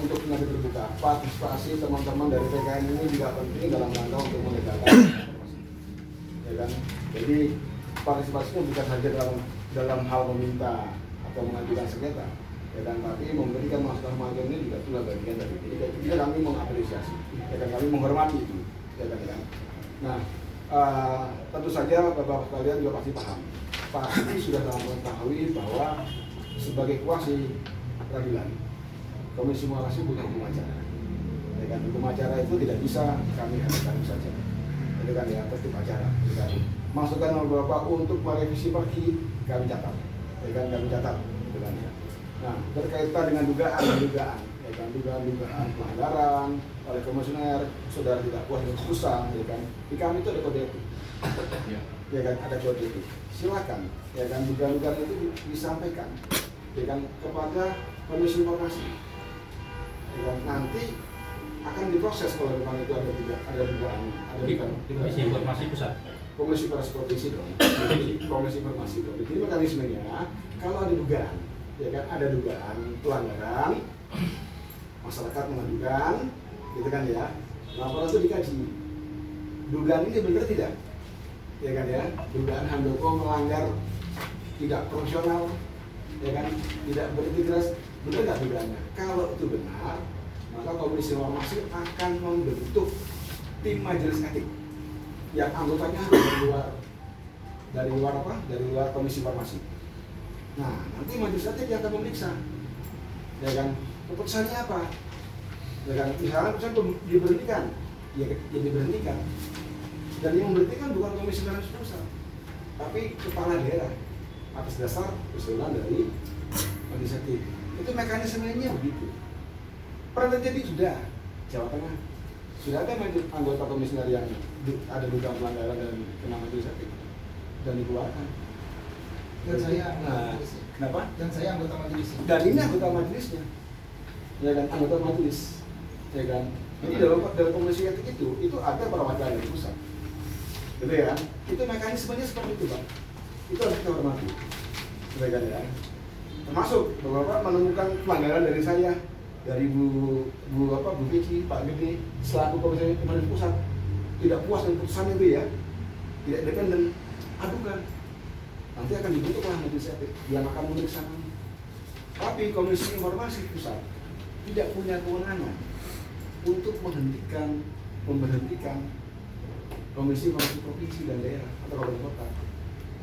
untuk penyakit terbuka. Partisipasi teman-teman dari PKN ini juga penting dalam rangka untuk melegalkan informasi. Ya kan? Jadi partisipasinya bukan saja dalam hal meminta atau mengajukan sengketa, ya kan, tapi memberikan masukan ini juga itulah bagian dari itu. Jadi kami mengapresiasi, ya kan, kami menghormati itu, ya kan. Nah, tentu saja Bapak kalian juga pasti sudah mengetahui bahwa sebagai kuasi peradilan, Komisi Mualasi bukan hukum acara. Ya kan, hukum acara itu tidak bisa kami adakan saja. Itu kan ya, tertib acara. Ya kan. Masukan Bapak untuk merevisi pergi kami catat. Ya kan, kami catat. Ya kan, ya. Nah, berkaitan dengan dugaan, ya kan, dugaan pelanggaran oleh komisioner, saudara tidak puas dengan keputusan, ya kan. Di kami itu ada kode etik. Ya kan, ada kode etik. Silakan, ya kan, dugaan itu disampaikan, ya kan, kepada Komisi Informasi. Ya kan, nanti akan diproses kalau memang itu ada dugaan, di Komisi Informasi Pusat. Komisi Provinsi dong. Komisi Informasi Provinsi. Jadi mekanismenya kalau ada dugaan, ya kan, ada dugaan pelanggaran, masyarakat mengadukan, gitu kan ya. Laporan itu dikaji. Dugaan ini benar tidak? Ya kan ya. Dugaan Handoko melanggar tidak profesional, ya kan, tidak berintegritas, benar nggak dugaannya? Kalau itu benar, maka Komisi Informasi akan membentuk tim majelis etik yang anggotanya dari luar Komisi Informasi. Nah, nanti majelis etik yang akan memeriksa, ya kan, keputusannya apa? Ya kan, misalnya keputusan diberhentikan, ya diberhentikan. Dan yang memberhentikan bukan Komisi Informasi Pusat, tapi kepala daerah atas dasar usulan dari majelis etik. Itu mekanismenya begitu. Pernah terjadi sudah Jawa Tengah. Sudah ada anggota komisioner yang ada dugaan pelanggaran dan kena majelis etik dan dikeluarkan. Dan saya kenapa? Dan saya anggota majelis. Dan ini anggota majelisnya, ya kan, anggota majelis, ya kan. Jadi dalam komisi etik itu ada perwakilan dari pusat, gitu ya kan. Itu mekanismenya seperti itu, Pak. Itu harus kita hormati, ya kan ya. Termasuk Bapak menemukan pelanggaran dari saya, dari Bu Vici, Pak Gede, selaku komisi pemerintahan pusat, tidak puas dengan putusan itu ya, tidak independen, adukan. Nanti akan dibentuklah majelis etik yang akan memeriksa kami. Tapi Komisi Informasi Pusat tidak punya kewenangan untuk memberhentikan Komisi Informasi Provinsi dan Daerah atau kabupaten kota.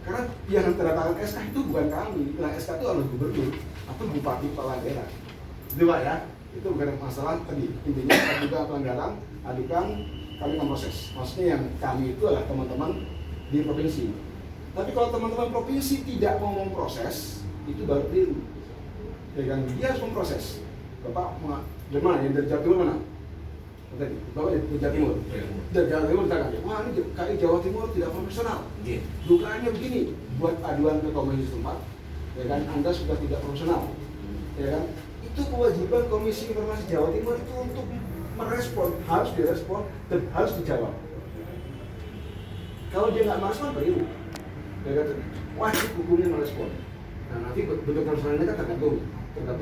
Karena yang menandatangani SK itu bukan kami, nah SK itu oleh gubernur atau bupati kepala daerah. Itu Pak ya, itu bukan masalah tadi. Intinya juga pelanggaran, adukan, kami memproses. Maksudnya yang kami itu adalah teman-teman di provinsi. Tapi kalau teman-teman provinsi tidak mau memproses, itu baru keliru. Ya kan, dia harus memproses. Bapak dari mana? Yang dari Jawa Timur mana? Tadi, Bapak dari Jawa Timur. Dari Jawa Timur ditanya, wah ini KI Jawa Timur tidak profesional. Dugaannya begini, buat aduan ke komisi setempat, ya kan, Anda sudah tidak profesional. Ya kan, itu kewajiban Komisi Informasi Jawa Timur itu untuk merespon, harus direspon dan harus dijawab. Kalau dia nggak merespon, keliru. Ya kan, wajib hukumnya merespon. Nah nanti bentuk persoalannya kan tergantung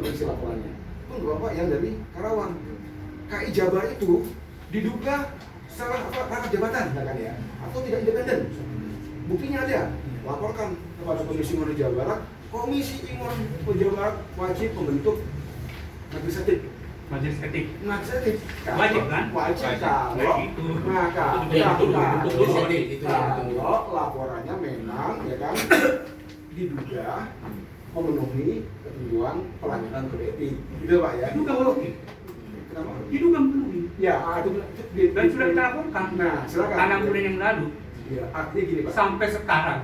isi laporannya. Pun Bapak yang dari Karawang, KI Jabar itu diduga salah rangkap jabatan, kan ya, atau tidak independen. Buktinya ada, laporkan kepada Komisi Informasi Jawa Barat. Komisi Informasi Jawa Barat wajib membentuk majelis etik. Majelis etik. Majelis etik. Wajib kan? Wajib kalau maka kalau laporannya memang ya kan diduga memenuhi ketentuan pelanggaran kode etik, gitu Pak ya. Diduga memenuhi. Kenapa? Diduga memenuhi. Ya, itu dan sudah kita laporkan. Nah, silakan. 6 bulan yang lalu. Ya, artinya gini Pak. Sampai sekarang.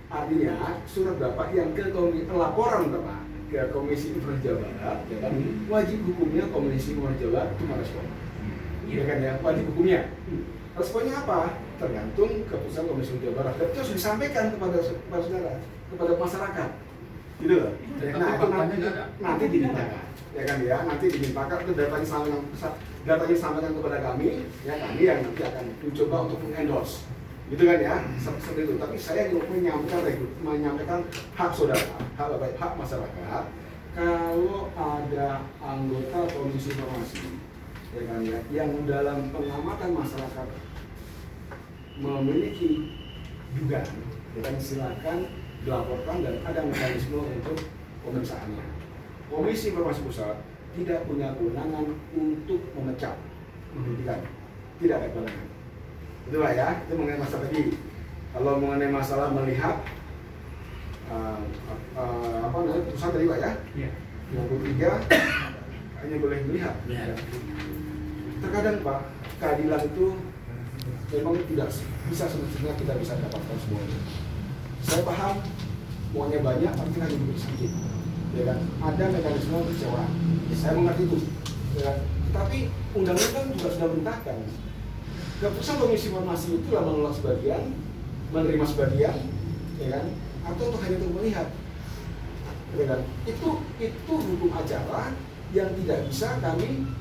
Artinya surat Bapak yang ke laporan Bapak ke Komisi Informasi Jawa Barat, ya kan, wajib hukumnya Komisi Informasi Jawa Barat itu merespon. Ya kan ya, wajib hukumnya. Responnya apa? Tergantung keputusan Komisi Informasi Jawa Barat. Dan itu harus disampaikan kepada saudara, kepada masyarakat. Gitu loh. Nah, itu nanti dimintakan. Ya kan ya, nanti dimintakan itu datanya disampaikan kepada kami, ya kami yang nanti akan mencoba untuk endorse. Gitu kan ya, seperti itu. Tapi saya ingin menyampaikan hak saudara, hak masyarakat kalau ada anggota komisi informasi ya kan ya, yang dalam pengamatan masyarakat memiliki dugaan, ya kan, silakan dilaporkan dan ada mekanisme untuk pemeriksaannya. Komisi Informasi Pusat tidak punya kewenangan untuk memecat, menghentikan, tidak ada kewenangan. Itu Pak ya, itu mengenai masalah tadi. Kalau mengenai masalah melihat apa namanya putusan tadi Pak ya, Iya. 53 hanya boleh melihat. Ya. Terkadang Pak, keadilan itu memang tidak bisa semestinya kita bisa dapatkan semuanya. Saya paham uangnya banyak, tapi hanya diberi sedikit, ya kan? Ada mekanisme kecewaan. Saya mengerti itu, ya kan? Tapi undang-undang juga sudah merintahkan. Keputusan Komisi Informasi itu lah menolak sebagian, menerima sebagian, ya kan? Atau untuk hanya untuk melihat, ya kan? Itu hukum acara yang tidak bisa kami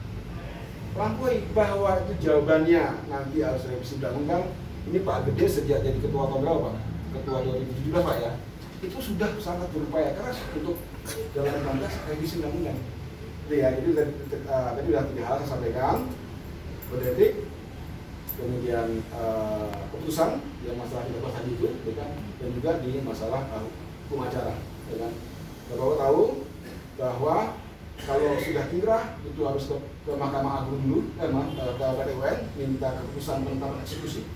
lampaui. Bahwa itu jawabannya nanti harus revisi undang-undang. Ini Pak Gede sejak jadi ketua tahun berapa Pak? Ketua 2017 Pak ya. Itu sudah sangat berupaya keras untuk dalam 16 revisi undang-undang. Itu ya, jadi tadi sudah 3 hal saya sampaikan. Kode etik, kemudian keputusan yang masalah tidak tadi itu, ya kan? Dan juga di masalah hukum acara, ya kan? Bapak tahu bahwa kalau sudah inkrah itu harus ke Mahkamah Agung dulu, ke PT UN minta keputusan penetapan eksekusi,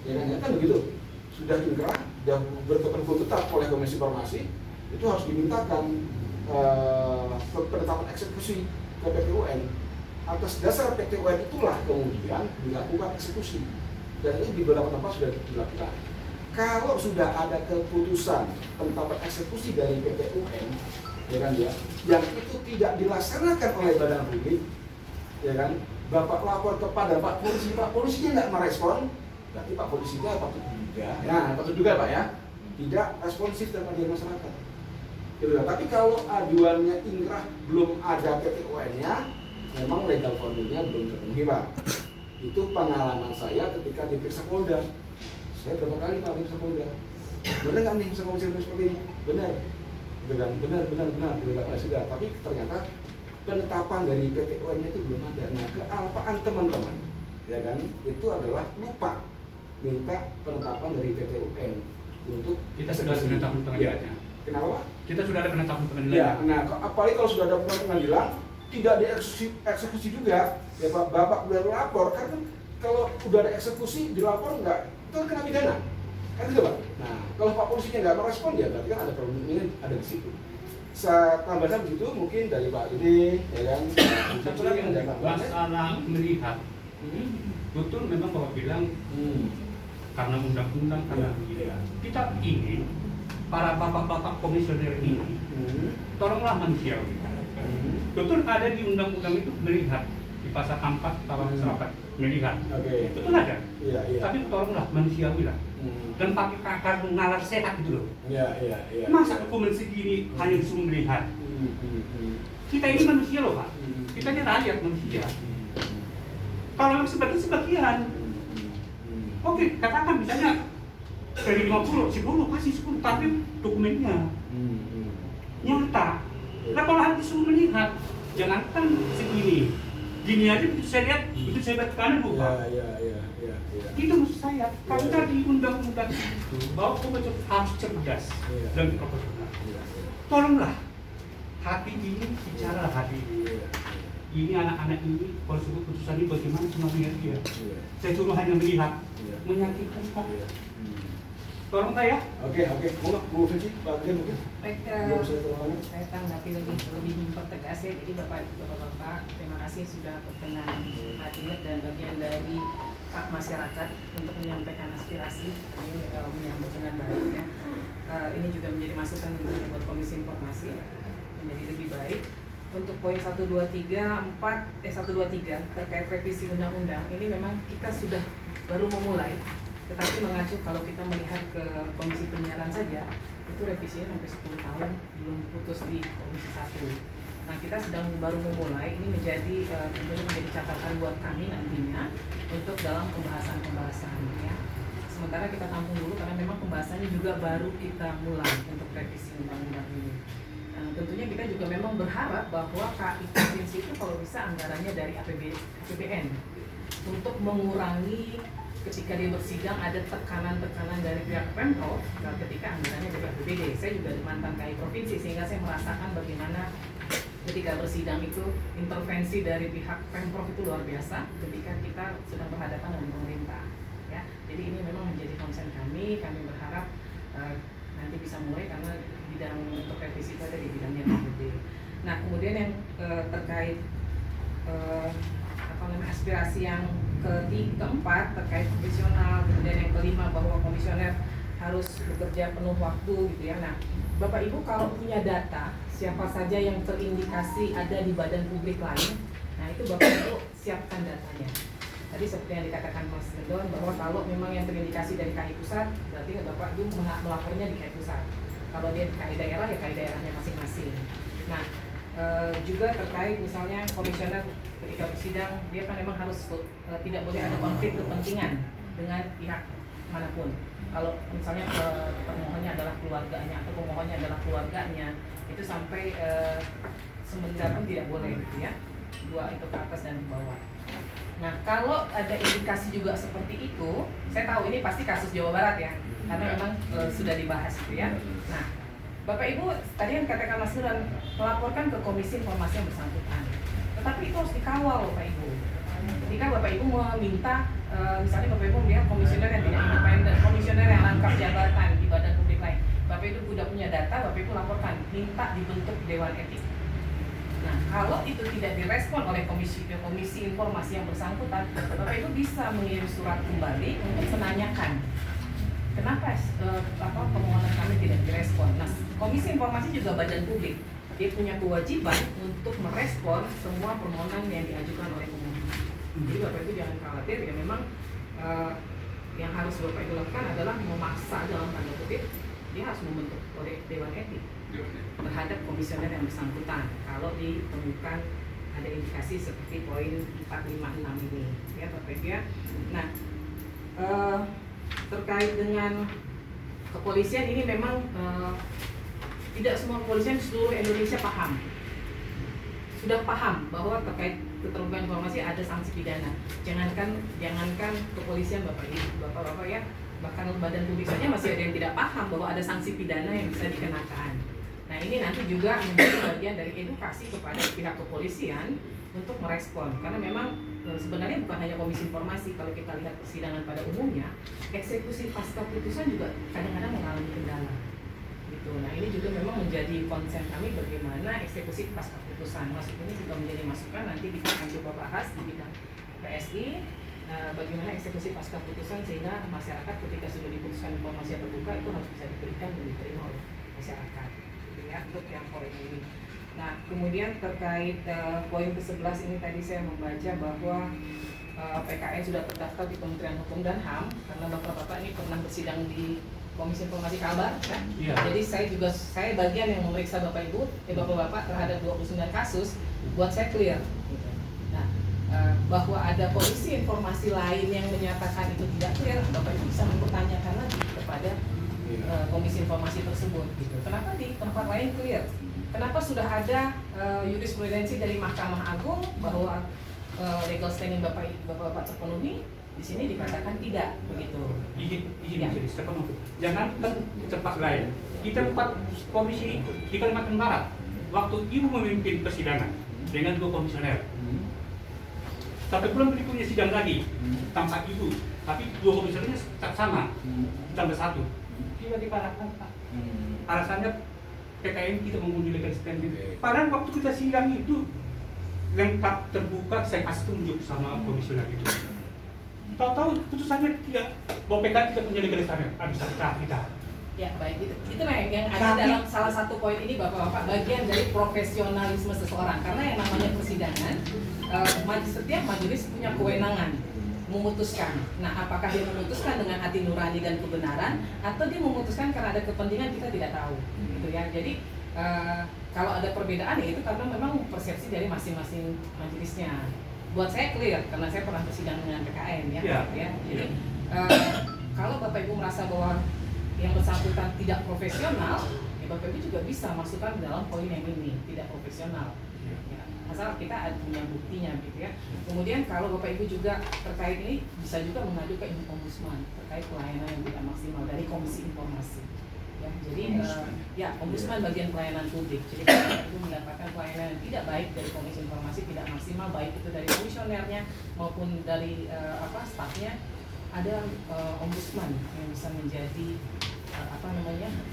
ya kan? Ya kan begitu. Sudah inkrah, sudah berketentuan tetap oleh Komisi Informasi, itu harus dimintakan penetapan eksekusi ke PT UN. Atas dasar PT UN itulah kemudian dilakukan eksekusi, dan itu di beberapa tempat sudah dilakukan. Kalau sudah ada keputusan penetapan eksekusi dari PT UN, ya kan ya, yang itu tidak dilaksanakan oleh badan publik, ya kan, Bapak lapor kepada Pak Polisinya nggak merespon, berarti Pak Polisinya patut juga, nah patut juga Pak ya, tidak responsif terhadap masyarakat. Gitu. Tapi kalau aduannya inkrah belum ada PT UN-nya, memang legal formilnya belum terpenuhi Pak. Itu pengalaman saya ketika diperiksa Polda. Saya berapa kali Pak diperiksa Polda. Benar nggak nih bisa ngomong seperti ini? Benar. Benar, sudah. Tapi ternyata penetapan dari PT UN itu belum ada. Nah, kealpaan teman-teman, ya kan, itu adalah lupa minta penetapan dari PT UN untuk Kita sudah ada penetapan pengadilannya. Kenapa Pak? Kita sudah ada penetapan pengadilan. Ya, nah apalagi kalau sudah ada pengadilan tidak dieksekusi juga, ya Pak, Bapak udah lapor, kan kalau udah ada eksekusi dilapor enggak, itu kan kena pidana, kan gitu Pak. Nah kalau Pak Polisinya nggak merespon ya berarti kan ada problem ini ada di situ. Saya tambahkan begitu mungkin dari Pak ini, ya kan. Satu lagi masalah melihat, betul memang Bapak bilang karena undang-undang karena begini. Kita ingin para bapak-bapak komisioner ini tolonglah manusiawi. Betul ada di undang-undang itu melihat di pasal 4 pasal 8 melihat. Oke. Betul ada. Iya. Tapi tolonglah manusiawi lah. Dan pakai kakak nalar sehat gitu loh. Iya. Masa dokumen segini hanya disuruh melihat? Kita ini manusia loh Pak. Kita ini rakyat manusia. Kalau yang sebagian. Oke, katakan misalnya dari 50, 10 kasih 10, tapi dokumennya nyata. Nah kalau harus disuruh melihat, jangankan segini, gini aja begitu saya lihat, itu saya baca kanan buka. Iya. Itu maksud saya, karena di undang-undang itu bahwa pembaca harus cerdas dan proporsional. Tolonglah, hati ini bicara hati ini. Ini anak-anak ini, kalau sebut putusan ini bagaimana cuma melihat dia. Saya suruh hanya melihat, menyakitkan kok. Tolong saya. Oke. Mau Vicky, Pak Gede mungkin? Baik, saya tanggapi lebih mempertegas ya. Jadi Bapak-Bapak, terima kasih sudah berkenan hadir dan bagian dari hak masyarakat untuk menyampaikan aspirasi. Ini menyambut dengan baik ya. Ini juga menjadi masukan buat Komisi Informasi menjadi lebih baik. Untuk poin 1, 2, 3, 123 terkait revisi undang-undang ini memang kita sudah baru memulai. Tetapi mengacu kalau kita melihat ke Komisi Penyiaran saja, itu revisinya sampai 10 tahun belum putus di Komisi 1. Nah kita sedang baru memulai, ini tentunya menjadi catatan buat kami nantinya untuk dalam pembahasan ya. Sementara kita tampung dulu karena memang pembahasannya juga baru kita mulai untuk revisi undang-undang ini. Tentunya kita juga memang berharap bahwa KI provinsi itu kalau bisa anggarannya dari APBN untuk mengurangi ketika dia bersidang ada tekanan-tekanan dari pihak Pemprov ketika anggarannya dari APBD. Saya juga mantan KI provinsi sehingga saya merasakan bagaimana ketika bersidang itu intervensi dari pihak Pemprov itu luar biasa ketika kita sedang berhadapan dengan pemerintah. Ya, jadi ini memang menjadi concern kami berharap nanti bisa mulai karena bidang untuk revisi itu ada di bidangnya APBD. Nah, kemudian yang terkait aspirasi yang keempat terkait profesional, kemudian yang kelima bahwa komisioner harus bekerja penuh waktu gitu ya. Nah, Bapak Ibu kalau punya data siapa saja yang terindikasi ada di badan publik lain, nah itu Bapak Ibu siapkan datanya. Tadi seperti yang dikatakan Mas Ridwan bahwa kalau memang yang terindikasi dari KI pusat, berarti Bapak Ibu melapornya di KI pusat. Kalau dia di KI daerah ya KI daerahnya masing-masing. Nah, juga terkait misalnya komisioner ketika bersidang dia kan memang harus tidak boleh ada konflik kepentingan dengan pihak manapun. Kalau misalnya pemohonnya adalah keluarganya atau pemohonnya adalah keluarganya, itu sampai sementara tidak boleh gitu ya, dua itu ke atas dan ke bawah. Nah, kalau ada indikasi juga seperti itu, saya tahu ini pasti kasus Jawa Barat ya, karena memang sudah dibahas gitu ya. Nah, Bapak Ibu tadi yang katakan Mas Nuran melaporkan ke Komisi Informasi yang bersangkutan, tetapi itu harus dikawal Bapak Ibu. Ketika Bapak Ibu meminta, misalnya Bapak Ibu melihat komisioner yang tidak independen, komisioner yang rangkap jabatan di badan publik lain, Bapak Ibu sudah punya data, Bapak Ibu laporkan, minta dibentuk Dewan Etik. Nah, kalau itu tidak direspon oleh Komisi Informasi yang bersangkutan, Bapak Ibu bisa mengirim surat kembali untuk menanyakan kenapa permohonan kami tidak direspon. Nah, Komisi Informasi juga badan publik, dia punya kewajiban untuk merespon semua permohonan yang diajukan oleh pemohon. Jadi Bapak Ibu jangan khawatir, ya memang yang harus Bapak Ibu lakukan adalah memaksa dalam tanda kutip, dia harus membentuk oleh Dewan Etik terhadap komisioner yang bersangkutan kalau ditemukan ada indikasi seperti poin 456 ini ya Bapak Ibu ya. Nah, terkait dengan kepolisian ini memang tidak semua kepolisian seluruh Indonesia sudah paham bahwa terkait keterbukaan informasi ada sanksi pidana. Jangankan kepolisian Bapak ya, bahkan badan publik saja masih ada yang tidak paham bahwa ada sanksi pidana yang bisa dikenakan. Nah, ini nanti juga menjadi bagian dari edukasi kepada pihak kepolisian untuk merespon, karena memang sebenarnya bukan hanya Komisi Informasi, kalau kita lihat persidangan pada umumnya, eksekusi pasca putusan juga kadang-kadang mengalami kendala gitu. Nah, ini juga memang menjadi konsen kami bagaimana eksekusi pasca putusan. Ini juga menjadi masukan, nanti kita akan coba bahas di bidang PSI, bagaimana eksekusi pasca putusan sehingga masyarakat ketika sudah diputuskan informasi terbuka itu harus bisa diberikan dan diterima oleh masyarakat ya, untuk yang poin ini. Nah, kemudian terkait poin ke-11 ini tadi saya membaca bahwa PKN sudah terdaftar di Kementerian Hukum dan HAM karena Bapak-bapak ini pernah bersidang di Komisi Informasi Kalbar kan? Ya. Jadi saya bagian yang memeriksa Bapak-Ibu, Bapak-bapak terhadap 29 kasus, buat saya clear. Nah, bahwa ada polisi informasi lain yang menyatakan itu tidak clear, Bapak-Ibu bisa mempertanyakan lagi kepada Komisi Informasi tersebut. Gitu. Kenapa di tempat lain clear? Kenapa sudah ada jurisprudensi dari Mahkamah Agung bahwa legal standing Bapak-bapak terpenuhi, di sini dikatakan tidak begitu. Izin ya. Jangan di tempat lain. Di tempat komisi di Kalimantan Barat, waktu Ibu memimpin persidangan dengan 2 komisioner, tapi belum berikutnya sidang lagi tanpa Ibu, tapi 2 komisionernya tetap sama, tambah 1. Tiba-tiba alasannya PKN kita mengundi legal standing. Padahal waktu kita sidang itu lengkap terbuka, saya kasih tunjuk sama komisioner itu. Tahu-tahu putusannya tidak, bahwa PKN tidak punya legal standing, bisa kita. Ya baik, itulah yang ada dalam salah satu poin ini Bapak-bapak, bagian dari profesionalisme seseorang. Karena yang namanya persidangan, setiap majelis punya kewenangan memutuskan. Nah, apakah dia memutuskan dengan hati nurani dan kebenaran, atau dia memutuskan karena ada kepentingan kita tidak tahu, gitu ya. Jadi kalau ada perbedaan ya itu karena memang persepsi dari masing-masing majelisnya. Buat saya clear karena saya pernah bersidang dengan PKN ya. Jadi kalau Bapak Ibu merasa bahwa yang bersangkutan tidak profesional, ya Bapak Ibu juga bisa masukkan dalam poin yang ini, tidak profesional. Ya, asal kita punya buktinya gitu ya. Kemudian kalau Bapak Ibu juga terkait ini bisa juga mengadu ke Ombudsman terkait pelayanan yang tidak maksimal dari Komisi Informasi. Ya, jadi ya Ombudsman bagian pelayanan publik. Jadi kalau Bapak Ibu mendapatkan pelayanan yang tidak baik dari Komisi Informasi, tidak maksimal baik itu dari komisionernya maupun dari stafnya, ada Ombudsman yang bisa menjadi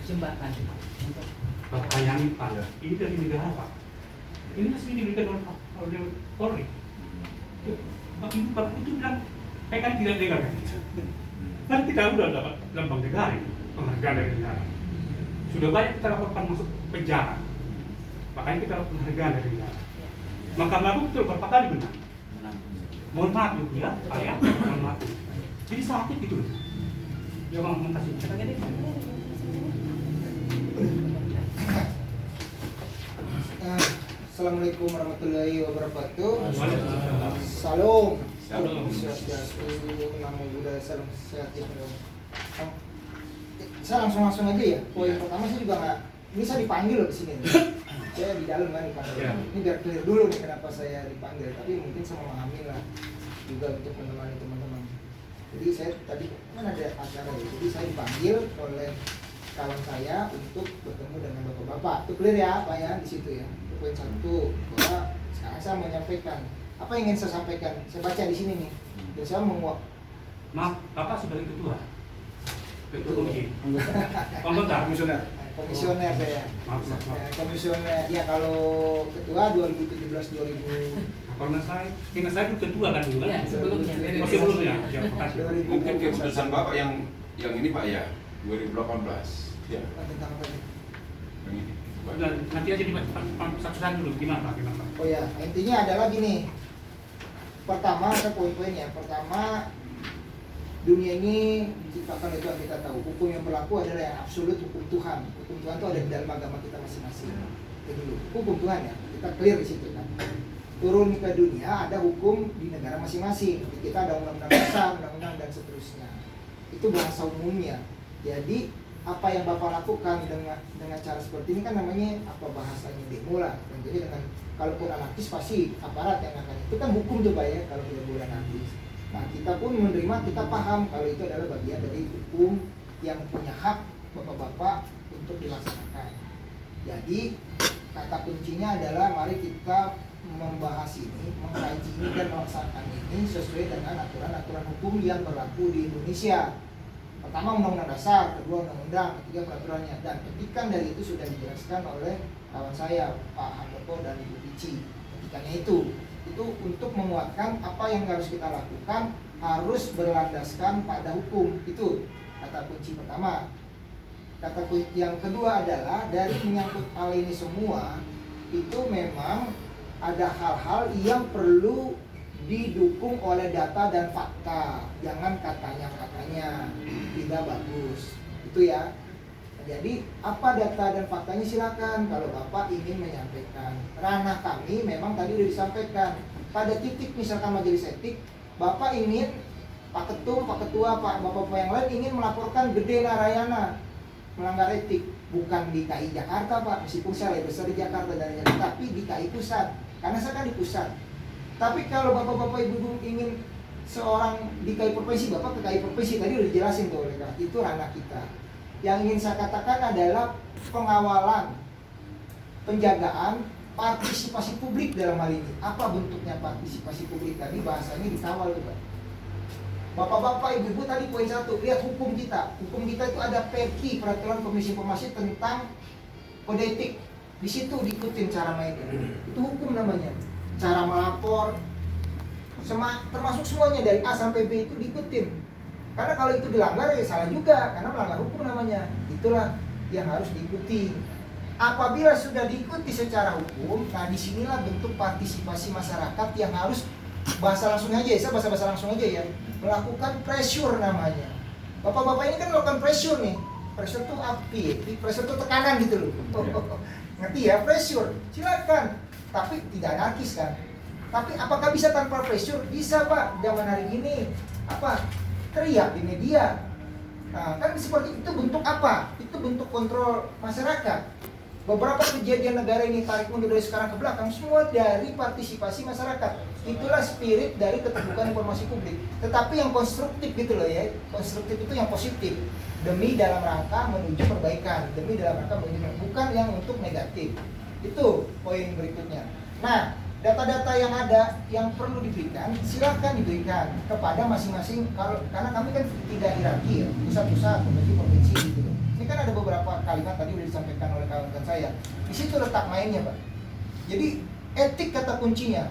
jembatan untuk Bayangin Pak, ini dari negara Pak. Ini resmi diberikan oleh Polri. Bapak itu bilang, kan tidak negara. Kan kita udah dapat lambang negara ini, penghargaan dari negara. Sudah banyak kita laporkan masuk penjara. Makanya kita dapat penghargaan dari negara. Mahkamah Agung betul berapa kali benar. Mohon maaf ya, Pak ya, mohon maaf. Jadi sakit gitu. Ya Bang, makasih. Assalamualaikum warahmatullahi wabarakatuh. Salam. Salam. Swastiastu, Namo Buddhaya, salam sehat ya. Saya langsung aja ya. Poin pertama saya juga nggak. Ini saya dipanggil loh di sini. Saya di dalam kan dipanggil. Ya. Ini biar clear dulu nih kenapa saya dipanggil. Tapi mungkin saya memahami lah juga untuk menemani teman-teman. Jadi saya tadi kan ada acara ya. Jadi saya dipanggil oleh kawan saya untuk bertemu dengan bapak-bapak. Itu clear ya Pak ya di situ ya. Itu poin satu bahwa sekarang saya mau menyampaikan apa yang ingin saya sampaikan. Saya baca di sini nih. Dan saya menguap. Maaf, Bapak sebagai ketua. Ketua komisi. Komisioner. Komisioner saya. Maaf. Komisioner ya kalau ketua 2017-2000. Karena saya itu ketua kan dulu Ya, kan? sebelumnya. Sebelumnya. Ya, makasih. Mungkin keputusan Bapak yang ini Pak ya, 2018. Ya. Tentang apa nih? Yang ini. Dan nanti aja di satu-satu dulu gimana Pak? Oh ya, intinya adalah gini. Pertama, ada poin-poinnya. Pertama, dunia ini diciptakan itu yang kita tahu. Hukum yang berlaku adalah yang absolut, hukum Tuhan. Hukum Tuhan itu ada di dalam agama kita masing-masing. Itu dulu. Hukum Tuhan ya, kita clear di situ kan. Turun ke dunia ada hukum di negara masing-masing. Kita ada undang-undang dasar, undang-undang dan seterusnya. Itu bahasa umumnya. Jadi apa yang Bapak lakukan dengan cara seperti ini kan namanya apa bahasanya demo lah. Dan jadi dengan kalaupun anarkis pasti aparat yang akan itu kan hukum tuh Pak ya kalau tidak boleh anarkis. Nah kita pun menerima, kita paham kalau itu adalah bagian dari hukum yang punya hak bapak-bapak untuk dilaksanakan. Jadi kata kuncinya adalah mari kita membahas ini, mengkaji ini dan melaksanakan ini sesuai dengan aturan-aturan hukum yang berlaku di Indonesia. Pertama undang-undang dasar, kedua undang-undang, ketiga peraturannya. Dan petikan dari itu sudah dijelaskan oleh kawan saya Pak Handoko dan Ibu Pici. Petikannya itu untuk menguatkan apa yang harus kita lakukan harus berlandaskan pada hukum. Itu kata kunci pertama. Kata kunci yang kedua adalah dari menyangkut hal ini semua itu memang ada hal-hal yang perlu didukung oleh data dan fakta, jangan katanya-katanya, tidak bagus, itu ya. Jadi apa data dan faktanya silakan kalau Bapak ingin menyampaikan. Ranah kami memang tadi sudah disampaikan. Pada titik misalkan majelis etik, Bapak ingin Pak Ketum, Pak Ketua, Bapak-bapak yang lain ingin melaporkan Gede Narayana melanggar etik, bukan di KI Jakarta Pak, meskipun saya lebih besar di Jakarta dan tapi di KI pusat, karena saya kan di pusat. Tapi kalau bapak-bapak ibu ingin seorang di KI provinsi, bapak ke KI provinsi tadi udah dijelasin tuh oleh Kak, itu ranah kita. Yang ingin saya katakan adalah pengawalan, penjagaan, partisipasi publik dalam hal ini. Apa bentuknya partisipasi publik tadi? Bahasanya dikawal tuh Pak. Bapak-bapak ibu-ibu tadi poin 1, lihat hukum kita. Hukum kita itu ada PERKI, Peraturan Komisi Informasi tentang Kode Etik. Di situ diikutin cara mainnya. Itu hukum namanya. Cara melapor, termasuk semuanya dari A sampai B itu diikutin. Karena kalau itu dilanggar ya salah juga, karena melanggar hukum namanya. Itulah yang harus diikuti. Apabila sudah diikuti secara hukum, nah disinilah bentuk partisipasi masyarakat yang harus bahasa langsung aja, saya bahasa langsung aja ya, melakukan pressure namanya. Bapak-bapak ini kan melakukan pressure nih. Pressure itu api, pressure itu tekanan gitu loh. Ngerti ya, pressure. Silakan. Tapi tidak anarkis kan. Tapi apakah bisa tanpa pressure? Bisa Pak, zaman hari ini apa teriak di media. Nah, kan seperti itu bentuk apa? Itu bentuk kontrol masyarakat. Beberapa kejadian negara ini tarik mundur dari sekarang ke belakang semua dari partisipasi masyarakat. Itulah spirit dari keterbukaan informasi publik. Tetapi yang konstruktif gitu loh ya. Konstruktif itu yang positif. Demi dalam rangka menuju perbaikan, demi dalam rangka menuju, bukan yang untuk negatif. Itu poin berikutnya. Nah, data-data yang ada yang perlu diberikan, silakan diberikan kepada masing-masing. Karena kami kan tidak hierarki ya, pusat-pusat, provinsi gitu. Ini kan ada beberapa kalimat tadi sudah disampaikan oleh kawan-kawan saya. Di situ letak mainnya, Pak. Jadi etik kata kuncinya.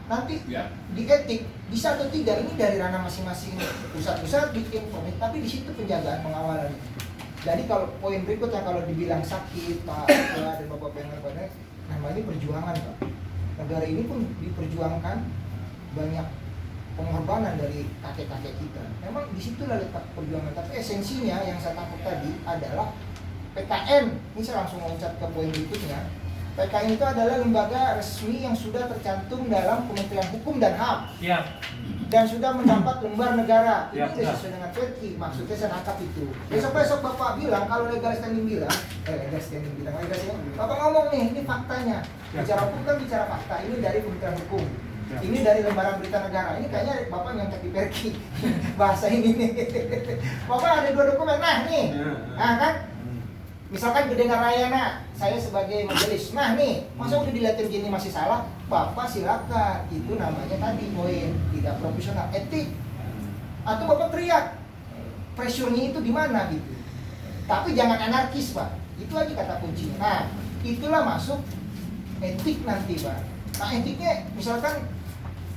Nanti Ya. di etik bisa atau tidak ini dari ranah masing-masing pusat-pusat bikin provinsi, tapi di situ penjagaan pengawalan. Jadi kalau poin berikutnya kalau dibilang sakit Pak Ketua dan Bapak Pengalaman, namanya perjuangan Pak. Negara ini pun diperjuangkan banyak pengorbanan dari kakek-kakek kita. Memang disitulah letak perjuangan. Tapi esensinya yang saya tangkap tadi adalah PKN. Ini saya langsung loncat ke poin berikutnya. PKN itu adalah lembaga resmi yang sudah tercantum dalam Kementerian Hukum dan HAM. Siap. Dan sudah mendapat lembar negara. Ini Ya, sudah sesuai dengan Perki. Maksudnya saya nangkap itu. Besok-besok Bapak bilang, kalau legal standing bilang, Bapak ngomong nih, ini faktanya. Bicara hukum kan bicara fakta. Ini dari Kementerian Hukum. Ya. Ini dari lembaran berita negara. Ini kayaknya Bapak nyontek di Perki. Bahasa ini nih. Bapak ada 2 dokumen. Nah nih. Nah kan. Misalkan Gede Narayana, saya sebagai majelis. Nah nih, masa udah dilihatin gini masih salah? Bapak silakan. Itu namanya tadi poin tidak profesional, etik. Atau Bapak teriak, pressure-nya itu di mana gitu. Tapi jangan anarkis Pak. Itu aja kata kuncinya. Nah, itulah masuk etik nanti Pak. Nah etiknya misalkan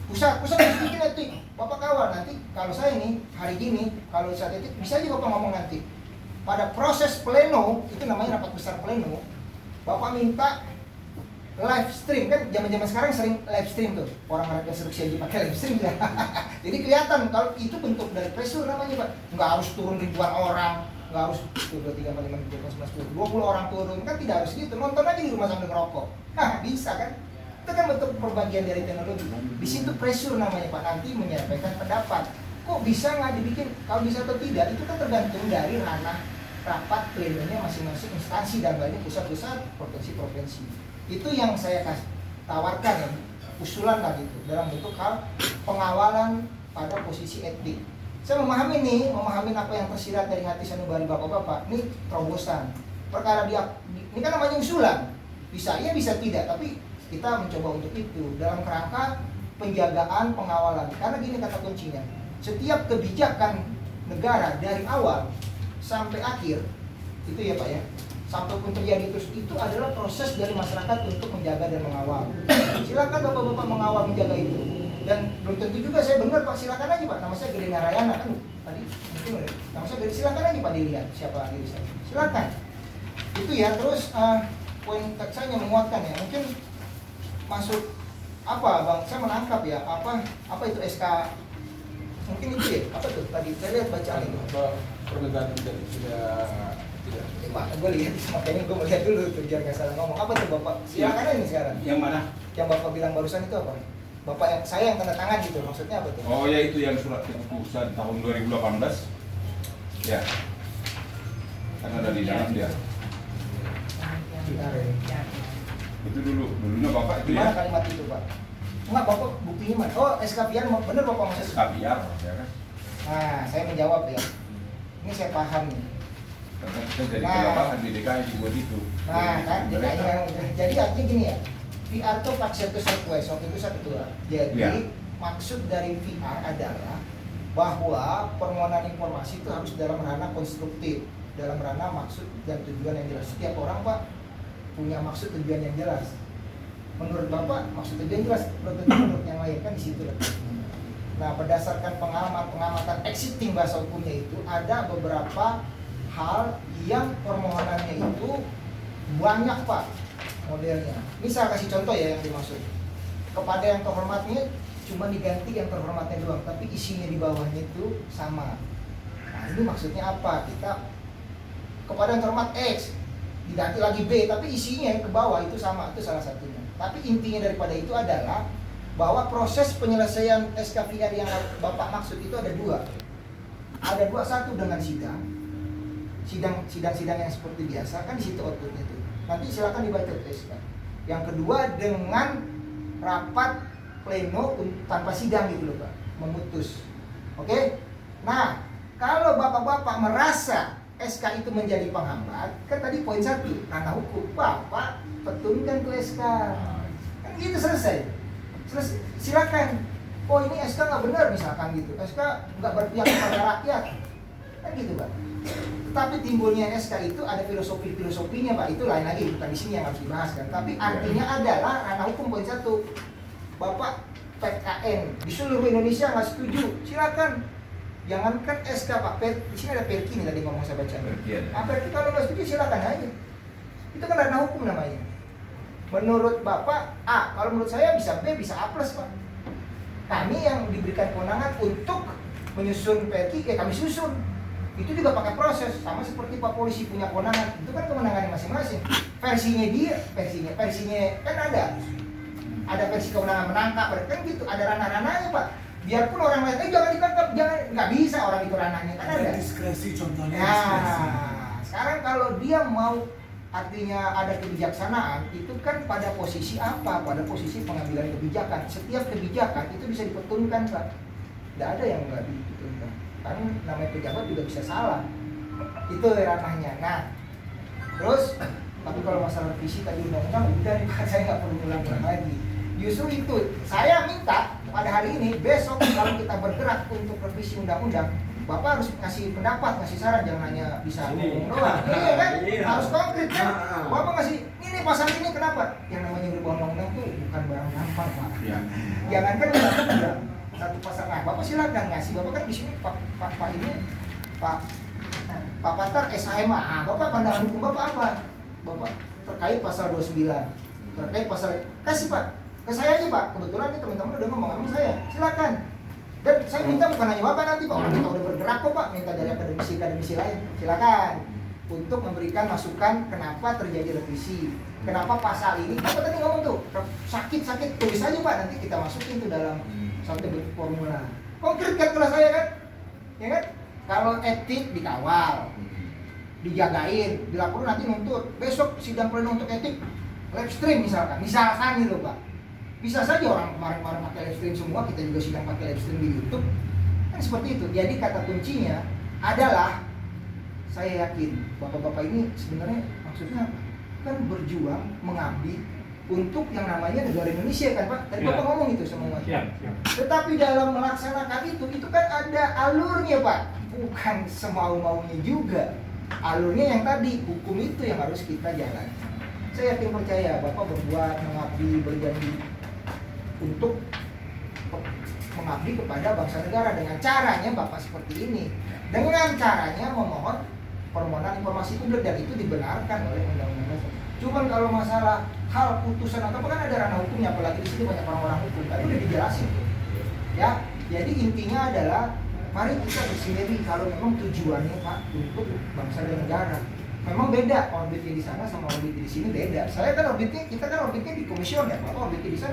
pusat harus bikin etik. Bapak kawal nanti kalau saya nih hari gini kalau saat etik bisa aja Bapak ngomong nanti. Pada proses pleno, itu namanya rapat besar pleno, Bapak minta live stream, kan zaman-zaman sekarang sering live stream tuh, orang rekonstruksi aja pakai live stream ya. Jadi kelihatan kalau itu bentuk dari pressure namanya Pak. Nggak harus turun ribuan orang, nggak harus 2, 3, 4, 5, 6, 7, 8, 9, 10, 20 orang turun, kan tidak harus gitu, nonton aja di rumah sambil ngerokok. Nah bisa kan? Itu kan bentuk perbagian dari teknologi. Di situ pressure namanya Pak, nanti menyampaikan pendapat. Kok bisa nggak dibikin? Kalau bisa atau tidak, itu kan tergantung dari ranah rapat plenonya masing-masing instansi dan banyak pusat-pusat, provinsi-provinsi. Itu yang saya tawarkan ya, usulan lah gitu dalam bentuk hal pengawalan pada posisi etik. Saya memahami apa yang tersirat dari hati sanubari bapak-bapak. Ini terobosan. Perkara ini kan namanya usulan. Bisa iya bisa tidak, tapi kita mencoba untuk itu dalam kerangka penjagaan pengawalan. Karena gini kata kuncinya, setiap kebijakan negara dari awal sampai akhir itu ya Pak ya, sampai pun terjadi terus itu adalah proses dari masyarakat untuk menjaga dan mengawal. Silakan bapak-bapak mengawal menjaga itu. Dan belum tentu juga saya benar Pak, silakan aja Pak. Nama saya Gede Narayana kan tadi mungkin nama saya Gede, silakan aja Pak dilihat siapa diri saya. Silakan. Itu ya. Terus poin saya menguatkan ya, mungkin masuk apa Bang? Saya menangkap ya apa itu SK mungkin itu ya, apa tuh tadi saya lihat bacaan itu Pernegaraan sudah tidak. Pak, gue lihat makanya gue melihat dulu tuh biar nggak salah ngomong. Apa tuh Bapak? Silakan aja nih sekarang. Yang mana? Yang Bapak bilang barusan itu apa? Bapak yang saya yang tanda tangan gitu, maksudnya apa tuh? Oh ya, itu yang surat keputusan tahun 2018. Ya. Kan ada di dalam dia. Itu dulunya Bapak itu Gimana ya. kalimat itu Pak? Enggak, Bapak buktinya mana? Oh, SK Pian bener Bapak maksudnya? SK biar, ya kan. Nah, saya menjawab ya. Ini saya paham nih. Kan jadi kelabakan di DKI dibuat itu. Nah, kan jadi artinya gini ya. VR itu Paxetus Request, waktu itu saya ketua. Jadi Ya. maksud dari VR adalah bahwa permohonan informasi itu harus dalam ranah konstruktif, dalam ranah maksud dan tujuan yang jelas. Setiap orang Pak punya maksud tujuan yang jelas. Menurut Bapak maksud tujuan jelas, menurut yang lain kan di situ. Nah, berdasarkan pengamatan exiting bahasa hukumnya itu ada beberapa hal yang permohonannya itu banyak Pak modelnya. Misal kasih contoh ya yang dimaksud. Kepada yang terhormatnya cuma diganti yang terhormatnya doang, tapi isinya di bawahnya itu sama. Nah, ini maksudnya apa? Kita kepada yang terhormat X diganti lagi B, tapi isinya yang ke bawah itu sama, itu salah satunya. Tapi intinya daripada itu adalah bahwa proses penyelesaian SKVR yang Bapak maksud itu ada 2. ada dua, satu dengan sidang yang seperti biasa kan di situ outputnya tuh. Nanti silakan dibaca SK. Yang kedua dengan rapat pleno tanpa sidang gitu loh Pak, memutus. Oke? Nah, kalau bapak-bapak merasa SK itu menjadi penghambat, kan tadi poin 1, ranah hukum, Bapak petunkan ke SK. Kan gitu selesai. Silakan. Oh ini SK nggak benar misalkan gitu, SK nggak berpihak kepada rakyat, kan gitu Pak. Tetapi timbulnya SK itu ada filosofinya Pak, itu lain lagi, bukan di sini yang harus dibahas kan. Tapi artinya adalah ranah hukum poin 1. Bapak PKN di seluruh Indonesia nggak setuju, silakan. Jangankan SK Pak, di sini ada Perki nih tadi ngomong saya baca. Perki kalau nggak setuju silakan aja. Itu kan ranah hukum namanya. Menurut Bapak A, kalau menurut saya bisa B, bisa A plus Pak. Kami yang diberikan kewenangan untuk menyusun Perki, kami susun. Itu juga pakai proses, sama seperti Pak Polisi punya kewenangan. Itu kan kewenangannya masing-masing. Versinya kan ada versi kewenangan menangkap, kan gitu, ada ranah-ranahnya Pak. Biarpun orang lain, jangan ditangkap, nggak bisa orang itu ranahnya, kan ada. Diskresi contohnya. Nah, sekarang kalau dia mau, artinya ada kebijaksanaan, itu kan pada posisi apa? Pada posisi pengambilan kebijakan. Setiap kebijakan itu bisa dipetunkan Pak. Tidak ada yang nggak dipetunkan. Karena namanya pejabat juga bisa salah. Itu ranahnya. Nah, terus, tapi kalau masalah visi tadi undang-undang, udah nih Pak, saya nggak perlu ulang-ulang lagi. Justru itu, saya minta pada hari ini, besok kalau kita bergerak untuk revisi undang-undang, Bapak harus ngasih pendapat, ngasih saran, jangan hanya bisa ngomong doang. Iya kan? Harus konkret kan? Bapak ngasih, ini pasal ini kenapa? Yang namanya berubah undang-undang tuh bukan barang gampang Pak. Jangankan undang-undang, satu pasal. Nah, Bapak silakan ngasih. Bapak kan di sini Pak Patar SHMA. Ah, Bapak pandangan hukum Bapak apa? Bapak terkait pasal 29, terkait pasal, kasih Pak. Ke saya aja Pak, kebetulan nih teman-teman udah ngomong sama saya, silakan. Dan saya minta bukan hanya Bapak nanti Pak, orang kita udah bergerak kok Pak, minta dari akademisi lain, silakan untuk memberikan masukan kenapa terjadi revisi, kenapa pasal ini. Bapak tadi ngomong tuh sakit, tulis aja Pak, nanti kita masukin tuh dalam satu bentuk formula. Konkret kan kalau saya kan, ya kan? Kalau etik dikawal, dijagain, dilaporin nanti nuntut. Besok sidang pleno untuk etik live stream misalkan gitu Pak. Bisa saja orang kemarin pakai live stream semua, kita juga sidang pakai live stream di YouTube. Kan seperti itu. Jadi kata kuncinya adalah, saya yakin bapak-bapak ini sebenarnya maksudnya apa? Kan berjuang, mengabdi untuk yang namanya negara Indonesia kan Pak. Tadi Bapak ngomong itu semua. Tetapi dalam melaksanakan itu kan ada alurnya Pak. Bukan semau-maunya juga. Alurnya yang tadi, hukum itu yang harus kita jalani. Saya yakin percaya Bapak berbuat, mengabdi, berjanji untuk mengabdi kepada bangsa negara dengan caranya Bapak seperti ini, dengan caranya memohon permohonan informasi publik, dan itu dibenarkan oleh undang-undang. Cuman kalau masalah hal putusan atau apa kan ada ranah hukumnya, apalagi di sini banyak orang-orang hukum, tadi udah dijelasin ya. Jadi intinya adalah mari kita bersinergi kalau memang tujuannya Pak untuk bangsa dan negara. Memang beda orbitnya di sana sama orbitnya di sini, beda. Kita kan orbitnya di komisioner, Bapak orbitnya di sana